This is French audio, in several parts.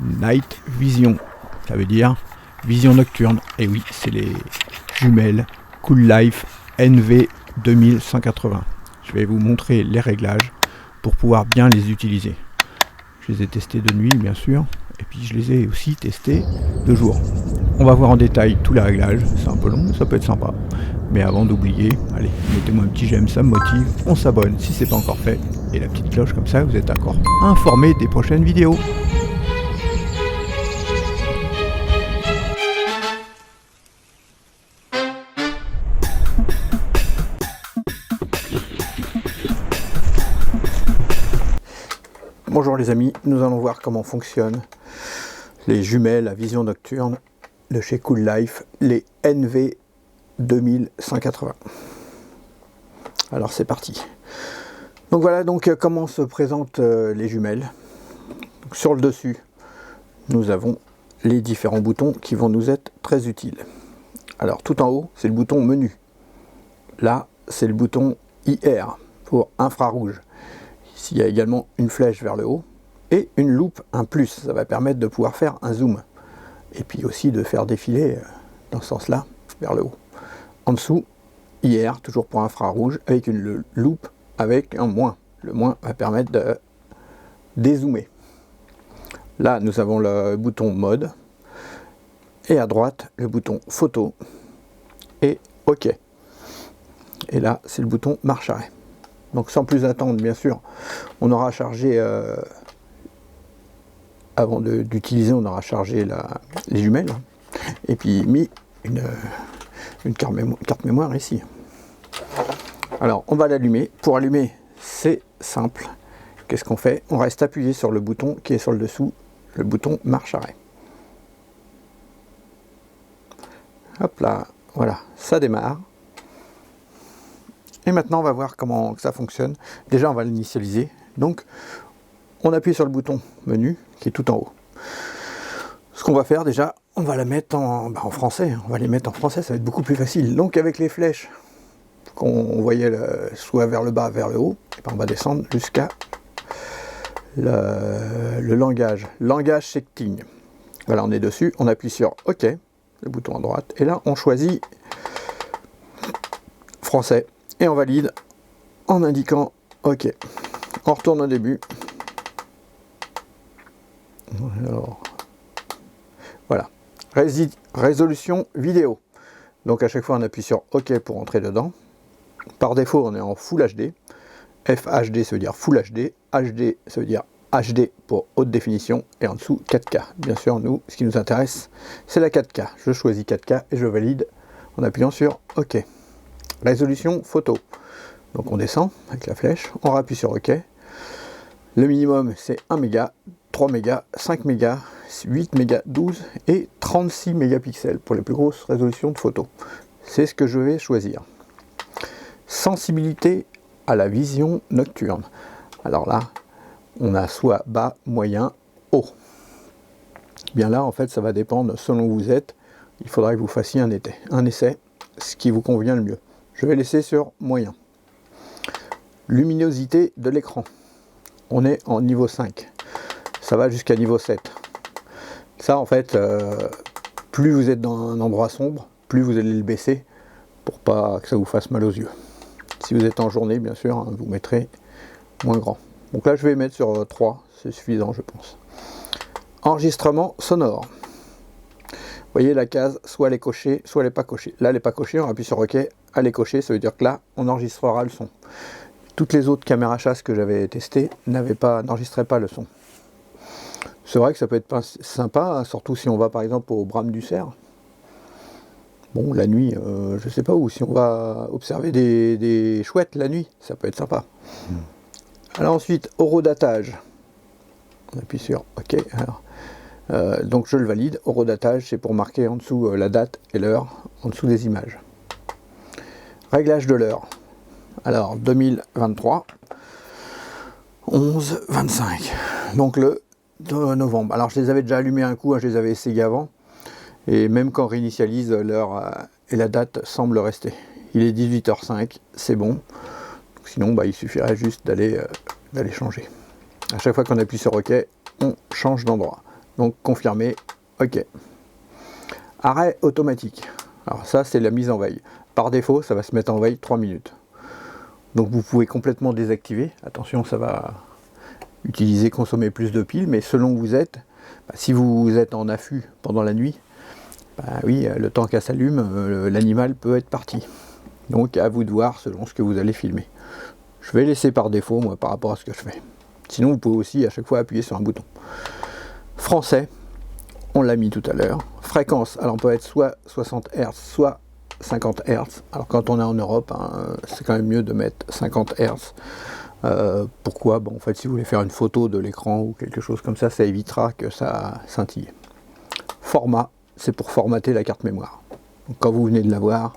Night Vision, ça veut dire vision nocturne. Et oui, c'est les jumelles Cool Life NV2180. Je vais vous montrer les réglages pour pouvoir bien les utiliser. Je les ai testés de nuit, bien sûr, et puis je les ai aussi testés de jour. On va voir en détail tous les réglages, c'est un peu long, mais ça peut être sympa. Mais avant d'oublier, allez, mettez-moi un petit j'aime, ça me motive, on s'abonne si c'est pas encore fait, et la petite cloche, comme ça vous êtes encore informé des prochaines vidéos. Bonjour les amis, nous allons voir comment fonctionnent les jumelles à vision nocturne de chez Cool Life, les NV2180. Alors c'est parti. Donc voilà donc comment se présentent les jumelles. Donc, sur le dessus, nous avons les différents boutons qui vont nous être très utiles. Alors tout en haut, c'est le bouton menu. Là, c'est le bouton IR pour infrarouge. Ici, il y a également une flèche vers le haut et une loupe, un plus. Ça va permettre de pouvoir faire un zoom. Et puis aussi de faire défiler dans ce sens-là, vers le haut. En dessous, IR, toujours pour infrarouge, avec une loupe avec un moins. Le moins va permettre de dézoomer. Là, nous avons le bouton mode. Et à droite, le bouton photo. Et OK. Et là, c'est le bouton marche arrêt. Donc sans plus attendre, bien sûr, on aura chargé, avant d'utiliser, on aura chargé les jumelles, et puis mis une carte mémoire ici. Alors on va l'allumer. Pour allumer, c'est simple. Qu'est-ce qu'on fait? On reste appuyé sur le bouton qui est sur le dessous, le bouton marche arrêt. Hop là, voilà, ça démarre. Et maintenant, on va voir comment ça fonctionne. Déjà, on va l'initialiser. Donc, on appuie sur le bouton menu qui est tout en haut. Ce qu'on va faire déjà, on va la mettre en français. On va les mettre en français, ça va être beaucoup plus facile. Donc, avec les flèches qu'on voyait soit vers le bas, vers le haut, et ben on va descendre jusqu'à le langage. Langage setting. Voilà, on est dessus. On appuie sur OK, le bouton à droite. Et là, on choisit français. Et on valide en indiquant OK. On retourne au début. Alors, voilà. Résolution vidéo. Donc à chaque fois on appuie sur OK pour entrer dedans. Par défaut on est en Full HD. FHD ça veut dire Full HD. HD ça veut dire HD pour haute définition. Et en dessous 4K. Bien sûr nous, ce qui nous intéresse, c'est la 4K. Je choisis 4K et je valide en appuyant sur OK. Résolution photo. Donc on descend avec la flèche, on appuie sur OK. Le minimum c'est 1 méga, 3 mégas, 5 mégas, 8 mégas, 12 et 36 mégapixels pour les plus grosses résolutions de photos. C'est ce que je vais choisir. Sensibilité à la vision nocturne. Alors là, on a soit bas, moyen, haut. Bien là en fait ça va dépendre selon où vous êtes. Il faudra que vous fassiez un essai, ce qui vous convient le mieux. Je vais laisser sur moyen. Luminosité de l'écran. On est en niveau 5. Ça va jusqu'à niveau 7. Ça en fait, plus vous êtes dans un endroit sombre, plus vous allez le baisser pour pas que ça vous fasse mal aux yeux. Si vous êtes en journée, bien sûr, hein, vous mettrez moins grand. Donc là, je vais mettre sur 3. C'est suffisant, je pense. Enregistrement sonore. Vous voyez la case, soit elle est cochée, soit elle n'est pas cochée. Là, elle n'est pas cochée, on appuie sur OK, elle est cochée, ça veut dire que là, on enregistrera le son. Toutes les autres caméras chasse que j'avais testées n'enregistraient pas le son. C'est vrai que ça peut être sympa, hein, surtout si on va par exemple au Brame du Cerf. Bon, la nuit, je sais pas où, si on va observer des chouettes la nuit, ça peut être sympa. Alors ensuite, horodatage. On appuie sur OK. Alors, donc je le valide. Horodatage, c'est pour marquer en dessous la date et l'heure, en dessous des images. Réglage de l'heure. Alors 2023, 11-25. Donc le 2 novembre. Alors je les avais déjà allumés un coup, hein, je les avais essayés avant. Et même quand on réinitialise, l'heure et la date semblent rester. Il est 18h05, c'est bon. Sinon, il suffirait juste d'aller changer. À chaque fois qu'on appuie sur OK, on change d'endroit. Donc confirmer, ok. Arrêt automatique. Alors ça, c'est la mise en veille. Par défaut, ça va se mettre en veille 3 minutes. Donc vous pouvez complètement désactiver. Attention, ça va consommer plus de piles, mais selon où vous êtes, si vous êtes en affût pendant la nuit, oui, le temps qu'elle s'allume, l'animal peut être parti. Donc à vous de voir selon ce que vous allez filmer. Je vais laisser par défaut, moi, par rapport à ce que je fais. Sinon, vous pouvez aussi à chaque fois appuyer sur un bouton. Français, on l'a mis tout à l'heure. Fréquence, alors on peut être soit 60 Hz, soit 50 Hz. Alors quand on est en Europe, c'est quand même mieux de mettre 50 Hz. Pourquoi? Bon, en fait, si vous voulez faire une photo de l'écran ou quelque chose comme ça évitera que ça scintille. Format, c'est pour formater la carte mémoire. Donc, quand vous venez de l'avoir,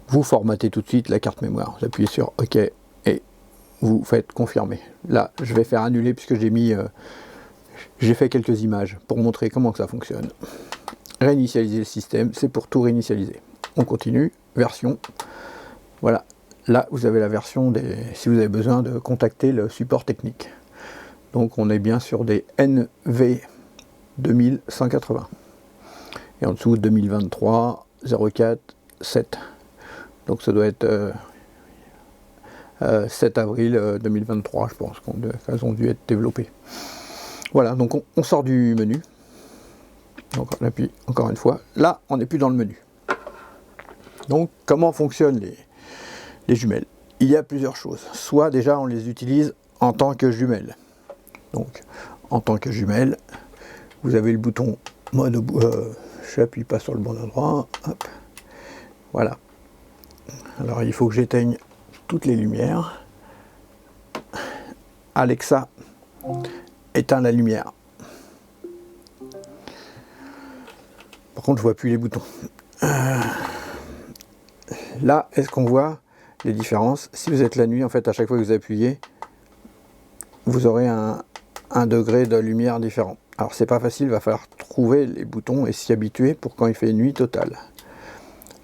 vous formatez tout de suite la carte mémoire. Vous appuyez sur OK et vous faites confirmer. Là, je vais faire annuler puisque j'ai fait quelques images pour montrer comment que ça fonctionne. Réinitialiser le système, c'est pour tout réinitialiser. On continue, version. Voilà, là vous avez la version si vous avez besoin de contacter le support technique. Donc on est bien sur des NV 2180. Et en dessous 2023 04 7. Donc ça doit être 7 avril 2023, je pense, qu'elles ont dû être développées. Voilà, donc on sort du menu. Donc on appuie encore une fois. Là, on n'est plus dans le menu. Donc comment fonctionnent les jumelles? Il y a plusieurs choses. Soit déjà on les utilise en tant que jumelles. Donc en tant que jumelles, vous avez le bouton mode. Je n'appuie pas sur le bon endroit. Hop. Voilà. Alors il faut que j'éteigne toutes les lumières. Alexa, éteins la lumière. Par contre, je vois plus les boutons. Là, est-ce qu'on voit les différences? Si vous êtes la nuit, en fait, à chaque fois que vous appuyez, vous aurez un degré de lumière différent. Alors, c'est pas facile, il va falloir trouver les boutons et s'y habituer pour quand il fait nuit totale.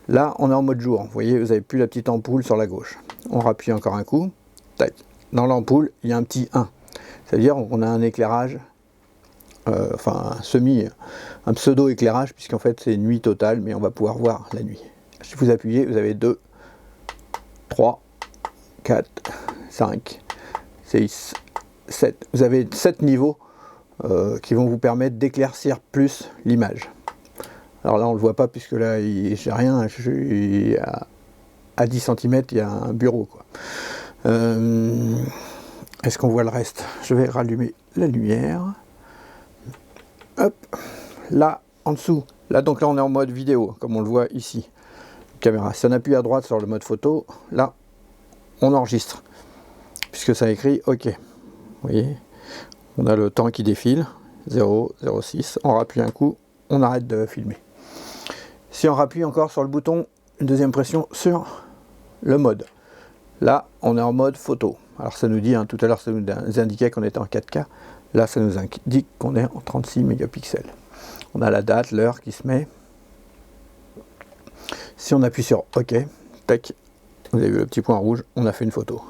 Là, on est en mode jour. Vous voyez, vous n'avez plus la petite ampoule sur la gauche. On rappuie encore un coup. Tac. Dans l'ampoule, il y a un petit 1. C'est-à-dire qu'on a un éclairage, enfin un pseudo-éclairage, puisqu'en fait c'est nuit totale, mais on va pouvoir voir la nuit. Si vous appuyez, vous avez 2, 3, 4, 5, 6, 7. Vous avez 7 niveaux qui vont vous permettre d'éclaircir plus l'image. Alors là, on ne le voit pas, puisque là, j'ai rien. Je suis à 10 cm, il y a un bureau, quoi. Est-ce qu'on voit le reste? Je vais rallumer la lumière. Hop, là, en dessous. Là, donc là, on est en mode vidéo, comme on le voit ici. Caméra. Si on appuie à droite sur le mode photo, là, on enregistre. Puisque ça écrit OK. Vous voyez, on a le temps qui défile. 0, 0,6. On rappuie un coup, on arrête de filmer. Si on rappuie encore sur le bouton, une deuxième pression sur le mode. Là, on est en mode photo. Alors ça nous dit, tout à l'heure ça nous indiquait qu'on était en 4K. Là, ça nous indique qu'on est en 36 mégapixels. On a la date, l'heure qui se met. Si on appuie sur OK, tac, vous avez vu le petit point rouge, on a fait une photo.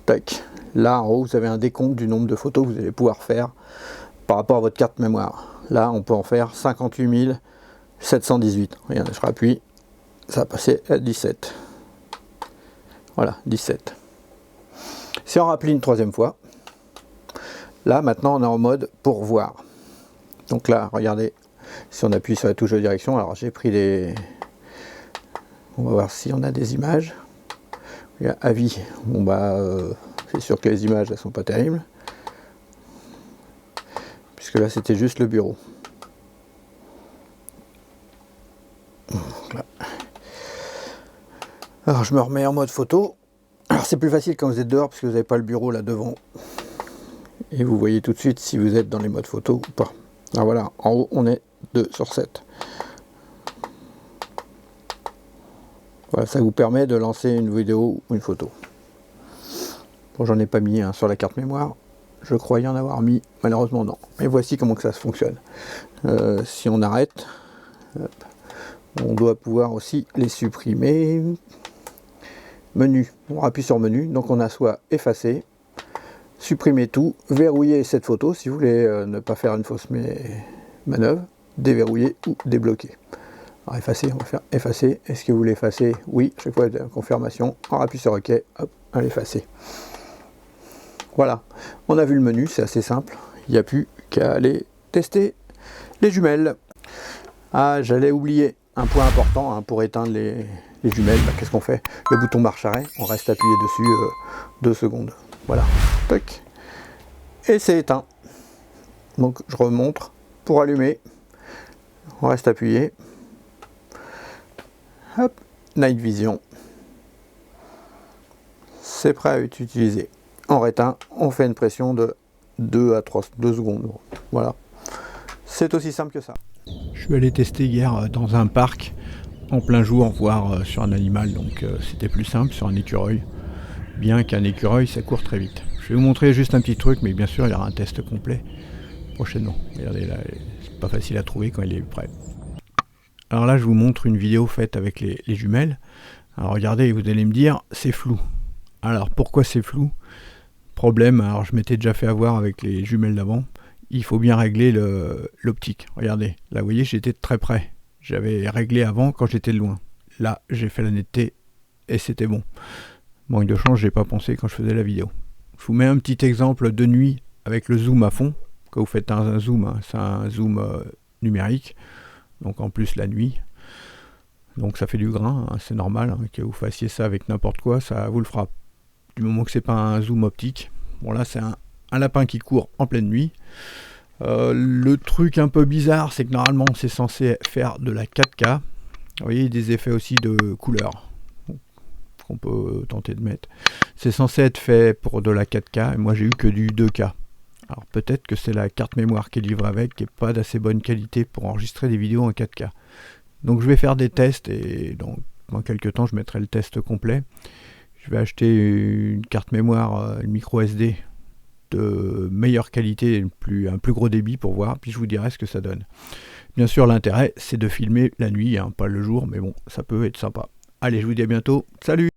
Tac, là en haut, vous avez un décompte du nombre de photos que vous allez pouvoir faire par rapport à votre carte mémoire. Là, on peut en faire 58 718. Regardez, je rappuie, ça va passer à 17. Voilà, 17. Si on rappuie une troisième fois, là maintenant on est en mode pour voir. Donc là, regardez, si on appuie sur la touche de direction, alors j'ai pris des... On va voir si on a des images. Il y a avis. Bon c'est sûr que les images elles sont pas terribles. Puisque là c'était juste le bureau. Là. Alors je me remets en mode photo. Alors c'est plus facile quand vous êtes dehors parce que vous n'avez pas le bureau là devant. Et vous voyez tout de suite si vous êtes dans les modes photo ou pas. Alors voilà, en haut on est 2 sur 7. Voilà, ça vous permet de lancer une vidéo ou une photo. Bon, j'en ai pas mis sur la carte mémoire. Je croyais en avoir mis, malheureusement non. Mais voici comment que ça se fonctionne. Si on arrête, hop, on doit pouvoir aussi les supprimer. Menu, on appuie sur menu, donc on a soit effacé, supprimez tout, verrouillez cette photo si vous voulez ne pas faire une fausse manœuvre, déverrouiller ou débloquer. Alors effacer, on va faire effacer. Est-ce que vous voulez effacer? Oui, chaque fois confirmation, on appuie sur OK, hop, à l'effacer. Voilà, on a vu le menu, c'est assez simple, il n'y a plus qu'à aller tester les jumelles. Ah, j'allais oublier un point important hein, pour éteindre les jumelles. Bah, qu'est-ce qu'on fait? Le bouton marche arrêt, on reste appuyé dessus 2 secondes. Voilà, toc, et c'est éteint. Donc je remontre pour allumer, on reste appuyé. Hop, Night Vision, c'est prêt à être utilisé. On réteint, on fait une pression de 2 à 2 secondes. Voilà, c'est aussi simple que ça. Je suis allé tester hier dans un parc en plein jour, voir sur un animal, donc c'était plus simple sur un écureuil. Bien qu'un écureuil, ça court très vite. Je vais vous montrer juste un petit truc, mais bien sûr, il y aura un test complet prochainement. Regardez là, c'est pas facile à trouver quand il est prêt. Alors là, je vous montre une vidéo faite avec les jumelles. Alors regardez, vous allez me dire, c'est flou. Alors pourquoi c'est flou? Problème, alors je m'étais déjà fait avoir avec les jumelles d'avant. Il faut bien régler l'optique. Regardez, là vous voyez, j'étais très près. J'avais réglé avant quand j'étais loin. Là, j'ai fait la netteté et c'était bon. Manque de chance, j'ai pas pensé quand je faisais la vidéo. Je vous mets un petit exemple de nuit avec le zoom à fond. Quand vous faites un zoom, hein, c'est un zoom numérique. Donc en plus la nuit. Donc ça fait du grain, hein, c'est normal hein, que vous fassiez ça avec n'importe quoi, ça vous le fera. Du moment que c'est pas un zoom optique. Bon là c'est un lapin qui court en pleine nuit. Le truc un peu bizarre, c'est que normalement c'est censé faire de la 4K. Vous voyez, des effets aussi de couleur qu'on peut tenter de mettre. C'est censé être fait pour de la 4K et moi j'ai eu que du 2K. Alors peut-être que c'est la carte mémoire qui est livrée avec qui n'est pas d'assez bonne qualité pour enregistrer des vidéos en 4K. Donc je vais faire des tests et dans quelques temps je mettrai le test complet. Je vais acheter une carte mémoire, une micro SD de meilleure qualité, un plus gros débit pour voir, puis je vous dirai ce que ça donne. Bien sûr l'intérêt c'est de filmer la nuit, hein, pas le jour, mais bon ça peut être sympa. Allez, je vous dis à bientôt, salut!